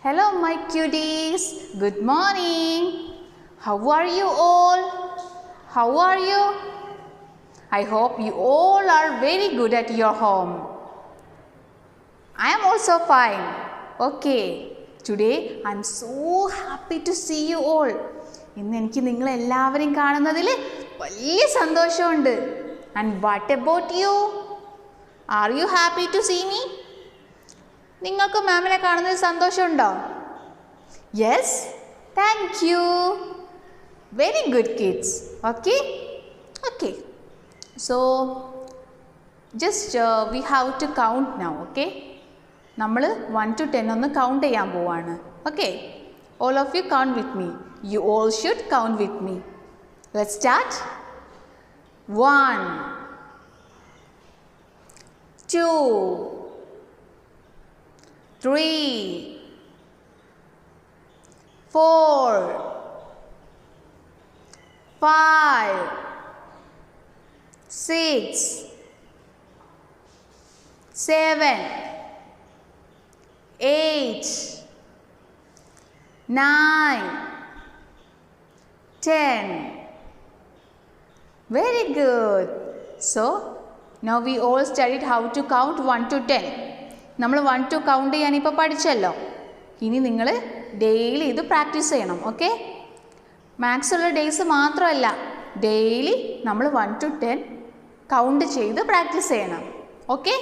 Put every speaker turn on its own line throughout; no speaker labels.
Hello my cuties, good morning. How are you all? How are you? I hope you all are very good at your home. I am also fine. Okay, today I am so happy to see you all. ഇന്ന് എനിക്ക് നിങ്ങളെ എല്ലാവരെയും കാണുന്നതിൽ വലിയ സന്തോഷമുണ്ട്. And what about you? Are you happy to see me? നിങ്ങൾക്ക് മാമിനെ കാണുന്നതിൽ സന്തോഷമുണ്ടോ? Yes, thank you. Very good kids. Okay. So just we have to count now. Okay. നമ്മൾ 1 to 10 ഒന്ന് കൗണ്ട് ചെയ്യാൻ പോവാണ്. Okay. All of you count with me. You all should count with me. Let's start. 1, 2, 3, 4, 5, 6, 7, 8, 9, 10. Very good. So now we all studied how to count 1 to 10. നമ്മൾ 1 to count ചെയ്യാൻ ഇപ്പോൾ പഠിച്ചല്ലോ. ഇനി നിങ്ങൾ daily ഇത് practice ചെയ്യണം. Okay, maths ഉള്ള days മാത്രമല്ല, daily നമ്മൾ 1 to 10 കൗണ്ട് ചെയ്ത് പ്രാക്ടീസ് ചെയ്യണം. Okay,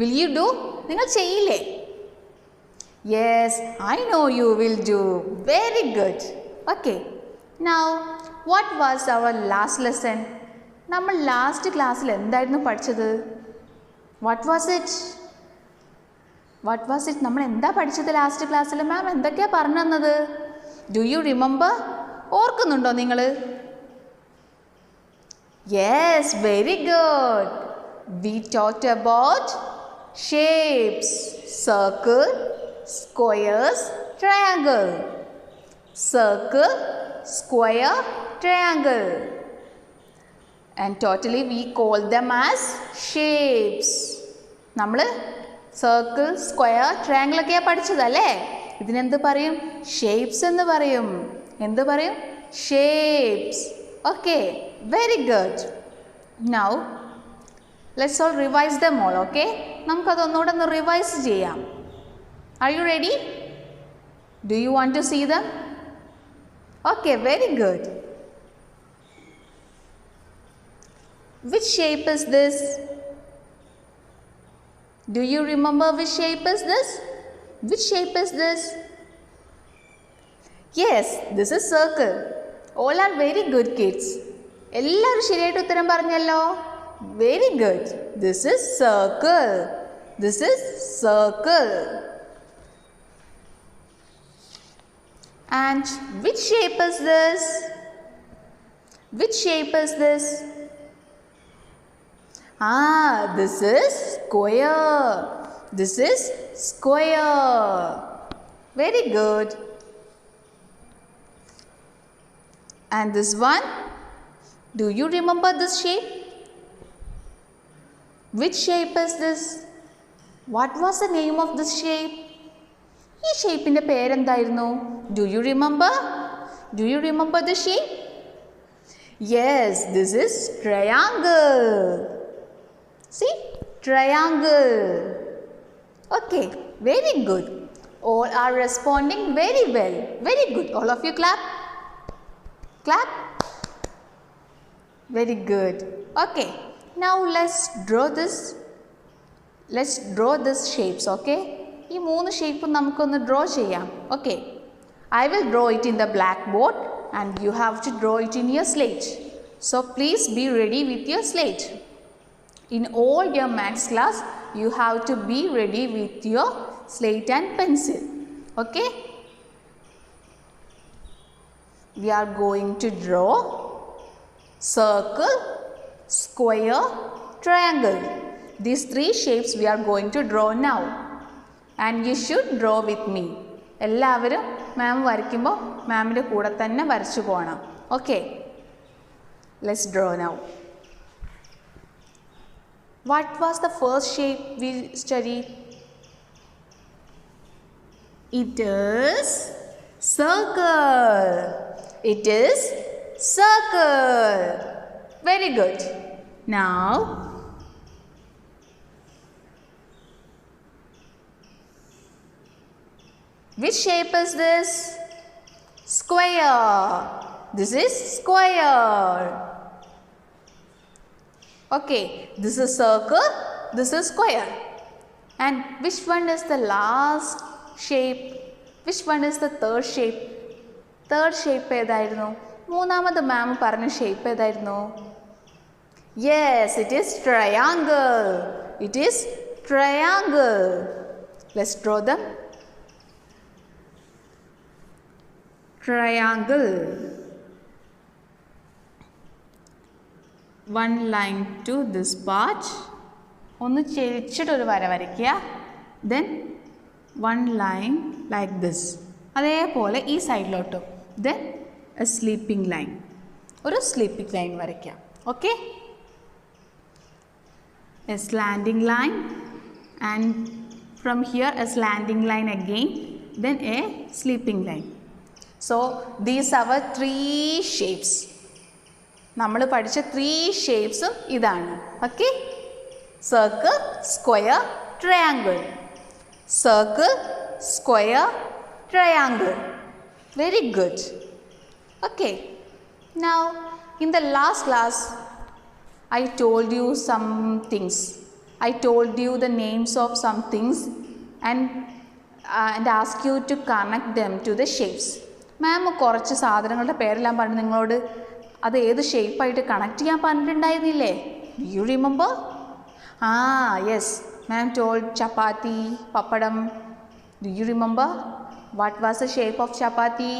will you do? നിങ്ങൾ ചെയ്യില്ലേ? Yes, I know you will do. Very good. Okay, now what was our last lesson? നമ്മൾ ലാസ്റ്റ് ക്ലാസ്സിൽ എന്തായിരുന്നു പഠിച്ചത്? What was it? നമ്മൾ എന്താ പഠിച്ചത് ലാസ്റ്റ് ക്ലാസ്സിൽ? മാം എന്തൊക്കെയാണ് പറഞ്ഞു തന്നത്? Do you remember? ഓർക്കുന്നുണ്ടോ നിങ്ങൾ? Yes, very good. We talked about shapes, circle, squares, triangle. Circle, square, triangle, and totally we call them as shapes. നമ്മൾ സർക്കിൾ, സ്ക്വയർ, ട്രയാങ്കിൾ ഒക്കെയാണ് പഠിച്ചതല്ലേ? ഇതിനെന്ത് പറയും? ഷേപ്സ് എന്ന് പറയും. എന്ത് പറയും? Shapes. Okay, very good. Now let's all revise them all. Okay, നമുക്കതൊന്നുകൂടെ ഒന്ന് റിവൈസ് ചെയ്യാം. Are you ready? Do you want to see them? Okay, very good. Which shape is this? Do you remember which shape is this? Which shape is this? Yes, this is circle. All are very good kids. എല്ലാവരും ശരിയായിട്ട് ഉത്തരം പറഞ്ഞല്ലോ. Very good. This is circle. This is circle. And which shape is this? Which shape is this? This is square. This is square. Very good. And this one? Do you remember this shape? Which shape is this? What was the name of this shape? ഈ ഷേപ്പിൻ്റെ പേരെന്തായിരുന്നു? Do you remember? Do you remember the shape? Yes, this is triangle. See, triangle. Okay, very good. All are responding very well. Very good. All of you clap. Clap. Very good. Okay, now let's draw this shapes. Okay, ഈ 3 ഷേപ്പും നമുക്കൊന്ന് draw ചെയ്യാം. Okay, I will draw it in the blackboard and you have to draw it in your slate. So please be ready with your slate. In all your maths class, you have to be ready with your slate and pencil. Okay? We are going to draw circle, square, triangle. These 3 shapes we are going to draw now. And you should draw with me. എല്ലാവരും മാം വരയ്ക്കുമ്പോൾ മാമിൻ്റെ കൂടെ തന്നെ വരച്ചു പോകണം. Okay, let's draw now. What was the first shape we studied? It is circle. It is circle. Very good. Now, which shape is this? Square. This is square. Okay, this is circle, this is square. And which one is the last shape? Which one is the third shape? Third shape ഏതായിരുന്നു? മൂന്നാമത് മാം പറഞ്ഞ shape ഏതായിരുന്നു? Yes, it is triangle. It is triangle. Let's draw them. Triangle. One line to this part. ഒന്ന് ചെരിച്ചിട്ടൊരു വര വരയ്ക്കുക. Then one line like this. അതേപോലെ ഈ സൈഡിലോട്ടും. Then a sleeping line. ഒരു sleeping line വരയ്ക്കുക. Okay? A slanting line and from here a slanting line again. Then a sleeping line. So these are our three shapes. നമ്മൾ പഠിച്ച 3 ഷേപ്സും ഇതാണ്. Okay, circle, square, triangle. Circle, square, triangle. Very good. Okay, now in the last class I told you some things. I told you the names of some things and asked you to connect them to the shapes. മാം കുറച്ച് സാധനങ്ങളുടെ പേരെല്ലാം പറഞ്ഞു നിങ്ങളോട് അത് ഏത് ഷേപ്പായിട്ട് connect ചെയ്യാൻ പറഞ്ഞിട്ടുണ്ടായിരുന്നില്ലേ? You remember? Yes, ma'am told chapati, papadam. Do you remember? What was the shape of chapati?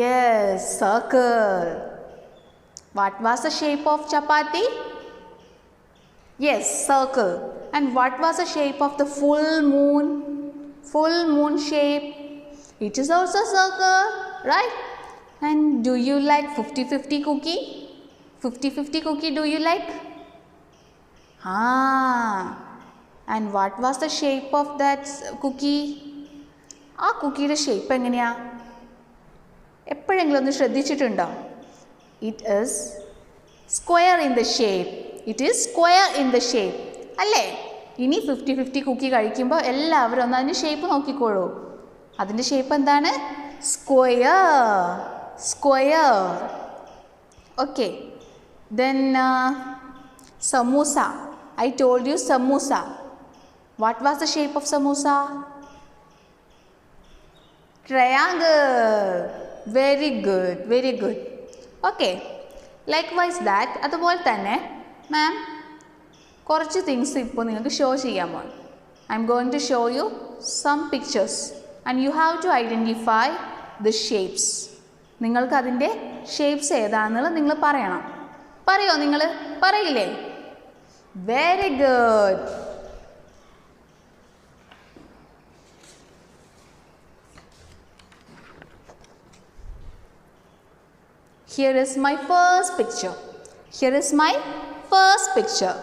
Yes, circle. What was the shape of chapati? Yes, circle. And what was the shape of the full moon? Full moon shape. It is also circle, right? And do you like 50-50 cookie? 50-50 cookie do you like? And what was the shape of that cookie? ആ കുക്കിയുടെ shape എങ്ങനെയാ? എപ്പോഴെങ്കിലും ഒന്ന് ശ്രദ്ധിച്ചിട്ടുണ്ടോ? It is square in the shape. It is square in the shape. അല്ലേ? ഇനി 50-50 കുക്കി കഴിക്കുമ്പോൾ എല്ലാവരും ഒന്ന് അതിൻ്റെ ഷേപ്പ് നോക്കിക്കോളൂ. അതിൻ്റെ ഷേപ്പ് എന്താണ്? Square. Square. Okay, then samosa. I told you samosa. What was the shape of samosa? Triangle. Very good, very good. Okay, likewise that അതുപോലെ തന്നെ മാം കുറച്ച് തിങ്സ് ഇപ്പോൾ നിങ്ങൾക്ക് ഷോ ചെയ്യാൻ പോകും. I'm going to show you some pictures and you have to identify the shapes. നിങ്ങൾക്ക് അതിൻ്റെ shapes ഏതാണെന്നുള്ളത് നിങ്ങൾ പറയണം. പറയോ? നിങ്ങൾ പറയില്ലേ? Very good. Here is my first picture. Here is my first picture.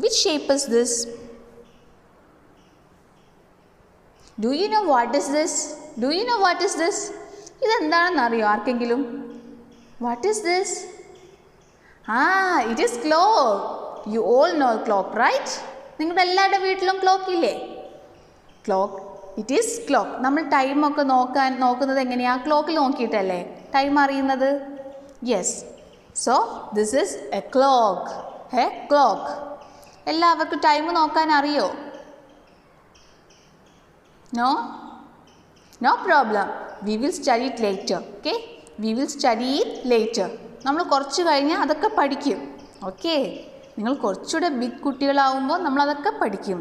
Which shape is this? Do you know what is this? Do you know what is this? ഇതെന്താണെന്ന് അറിയോ ആർക്കെങ്കിലും? What is this? It is clock. You all know clock, right? നിങ്ങളുടെ എല്ലാവരുടെ വീട്ടിലും clock ഇല്ലേ? Clock. It is clock. നമ്മൾ ടൈമൊക്കെ നോക്കുന്നത് എങ്ങനെയാണ്? ക്ലോക്കിൽ നോക്കിയിട്ടല്ലേ ടൈം അറിയുന്നത്? Yes. So this is A clock. Clock. എല്ലാവർക്കും ടൈം നോക്കാൻ അറിയോ? No? No problem. We will study it later. Okay? We will study it later. നമ്മൾ കുറച്ച് കഴിഞ്ഞാൽ അതൊക്കെ പഠിക്കും. ഓക്കെ? നിങ്ങൾ കുറച്ചുകൂടെ ബിഗ് കുട്ടികളാവുമ്പോൾ നമ്മളതൊക്കെ പഠിക്കും.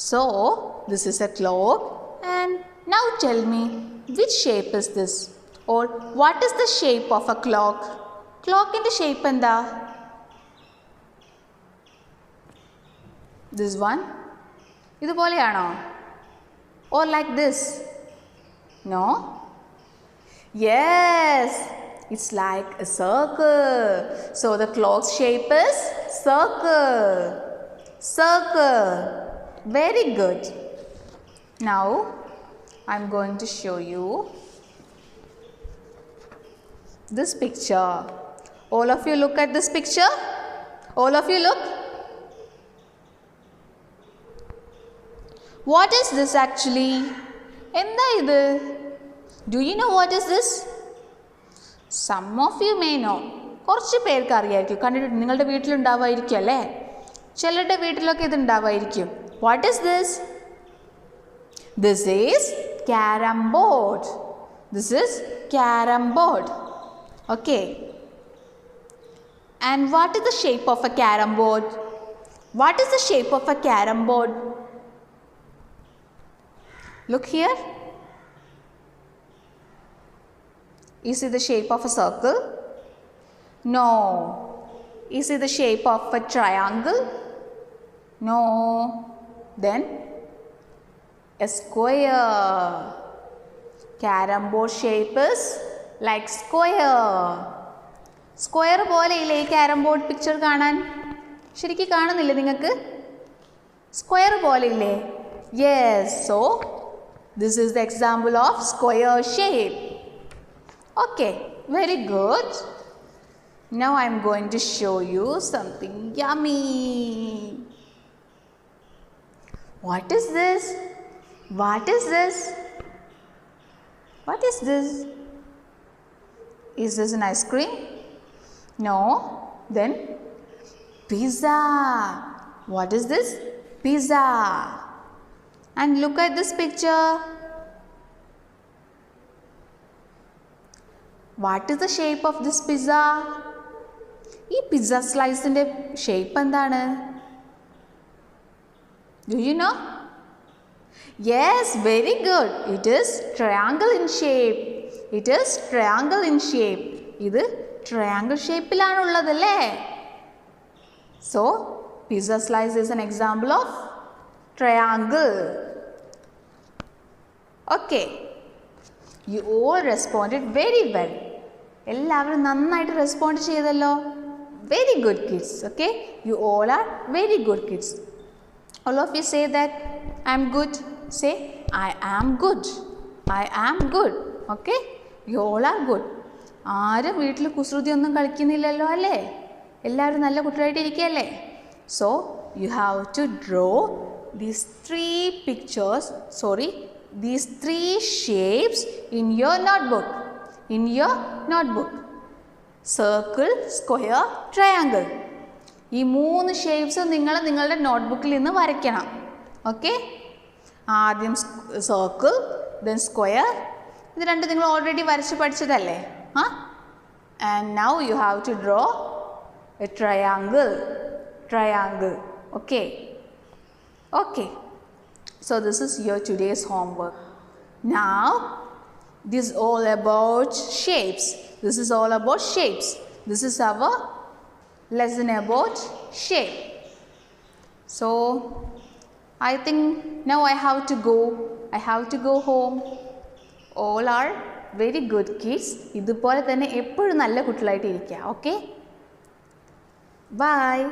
So, this is a clock. And now tell me, which shape is this? Or what is the shape of a clock? Clockൻ്റെ shape എന്താ? This one? ഇതുപോലെയാണോ? Or like this? No? Yes, it's like a circle. So the clock's shape is circle. Circle. Very good. Now I'm going to show you this picture. All of you look at this picture. All of you look. What is this actually? എന്താ ഇത്? Do you know what is this? Some of you may know. കുറച്ച് പേർക്ക് അറിയായിരിക്കും. കണ്ടിട്ട് നിങ്ങളുടെ വീട്ടിലുണ്ടാവുമായിരിക്കും അല്ലേ? ചിലരുടെ വീട്ടിലൊക്കെ ഇത് ഉണ്ടാവുമായിരിക്കും. What is this? This is carom board. This is carom board. Okay. And what is the shape of a carom board? What is the shape of a carom board? Look here. Is it the shape of a circle? No. Is it the shape of a triangle? No. Then a square. Carom board shape is like square. Square പോലെ ഇല്ലേ ഈ carom board picture കാണാൻ? ശരിക്കും കാണുന്നില്ലേ നിങ്ങൾക്ക്? Square പോലെ ഇല്ലേ? Yes. So this is the example of square shape. Okay, very good. Now I am going to show you something yummy. What is this? What is this? What is this? Is this an ice cream? No. Then pizza. What is this? Pizza. And look at this picture. What is the shape of this pizza? ഈ pizza സ്ലൈസിൻ്റെ shape എന്താണ്? Do you know? Yes, very good. It is triangle in shape. It is triangle in shape. ഇത് triangle ഷേപ്പിലാണുള്ളതല്ലേ? So, pizza slice is an example of triangle. Okay. You all responded very well. എല്ലാവരും നന്നായിട്ട് respond ചെയ്തല്ലോ. Very good kids. Okay. You all are very good kids. All of you say that I am good. Say I am good. I am good. Okay. You all are good. ആരും വീട്ടിൽ കുസൃതി ഒന്നും കളിക്കുന്നില്ലല്ലോ അല്ലേ? എല്ലാവരും നല്ല കുട്ടികളായിട്ട് ഇരിക്കുകയല്ലേ? So you have to draw these these three shapes in your notebook. In your notebook. Circle, square, triangle. ഈ മൂന്ന് ഷേപ്സ് നിങ്ങൾ നിങ്ങളുടെ നോട്ട്ബുക്കിൽ നിന്ന് വരയ്ക്കണം. ഓക്കെ? ആദ്യം സർക്കിൾ, ദെൻ സ്ക്വയർ. ഇത് രണ്ട് നിങ്ങൾ ഓൾറെഡി വരച്ച് പഠിച്ചതല്ലേ? And now you have to draw a triangle. Triangle. Okay. Okay. So this is your today's homework. Now this is all about shapes. This is all about shapes. This is our lesson about shape. So I think now I have to go. I have to go home. All are very good kids. ഇതുപോലെ തന്നെ എപ്പോഴും നല്ല കുട്ടികളായിട്ട് ഇരിക്കുക. Okay? Bye.